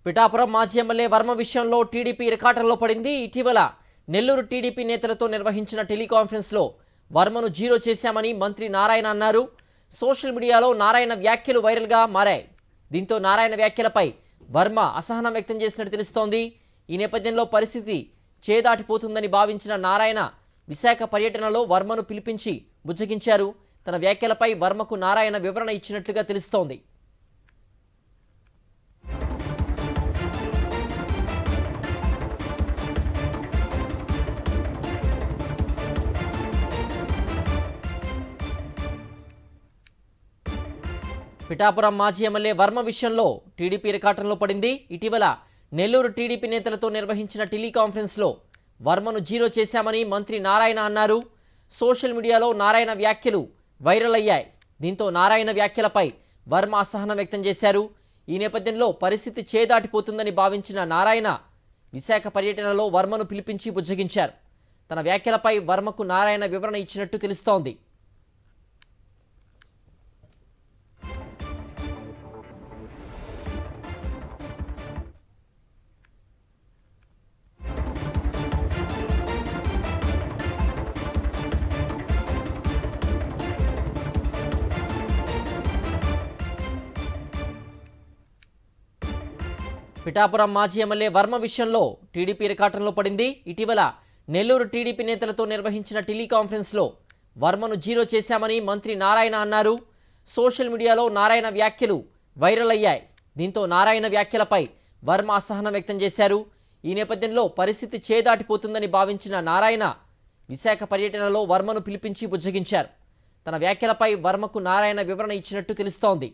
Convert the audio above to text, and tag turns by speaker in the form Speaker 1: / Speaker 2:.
Speaker 1: పిఠాపురం మాజీ ఎమ్మెల్యే వర్మ విషయంలో టీడీపీ ఇరకాటంలో పడింది. ఇటీవల నెల్లూరు టీడీపీ నేతలతో నిర్వహించిన టెలికాన్ఫరెన్స్లో వర్మను జీరో చేశామని మంత్రి నారాయణ అన్నారు. సోషల్ మీడియాలో నారాయణ వ్యాఖ్యలు వైరల్గా మారాయి. దీంతో నారాయణ వ్యాఖ్యలపై వర్మ అసహనం వ్యక్తం చేసినట్టు తెలుస్తోంది. ఈ నేపథ్యంలో పరిస్థితి చేదాటిపోతుందని భావించిన నారాయణ విశాఖ పర్యటనలో వర్మను పిలిపించి బుజ్జగించారు. తన వ్యాఖ్యలపై వర్మకు నారాయణ వివరణ ఇచ్చినట్లుగా తెలుస్తోంది. పిఠాపురం మాజీ ఎమ్మెల్యే వర్మ విషయంలో టీడీపీ ఇరకాటంలో పడింది. ఇటీవల నెల్లూరు టీడీపీ నేతలతో నిర్వహించిన టెలికాన్ఫరెన్స్లో వర్మను జీరో చేశామని మంత్రి నారాయణ అన్నారు. సోషల్ మీడియాలో నారాయణ వ్యాఖ్యలు వైరల్ అయ్యాయి. దీంతో నారాయణ వ్యాఖ్యలపై వర్మ అసహనం వ్యక్తం చేశారు. ఈ నేపథ్యంలో పరిస్థితి చేదాటిపోతుందని భావించిన నారాయణ విశాఖ పర్యటనలో వర్మను పిలిపించి బుజ్జగించారు. తన వ్యాఖ్యలపై వర్మకు నారాయణ వివరణ ఇచ్చినట్టు తెలుస్తోంది. పిఠాపురం మాజీ ఎమ్మెల్యే వర్మ విషయంలో టీడీపీ ఇరకాటంలో పడింది. ఇటీవల నెల్లూరు టీడీపీ నేతలతో నిర్వహించిన టెలికాన్ఫరెన్స్లో వర్మను జీరో చేశామని మంత్రి నారాయణ అన్నారు. సోషల్ మీడియాలో నారాయణ వ్యాఖ్యలు వైరల్ అయ్యాయి. దీంతో నారాయణ వ్యాఖ్యలపై వర్మ అసహనం వ్యక్తం చేశారు. ఈ నేపథ్యంలో పరిస్థితి చేదాటిపోతుందని భావించిన నారాయణ విశాఖ పర్యటనలో వర్మను పిలిపించి బుజ్జగించారు. తన వ్యాఖ్యలపై వర్మకు నారాయణ వివరణ ఇచ్చినట్టు తెలుస్తోంది.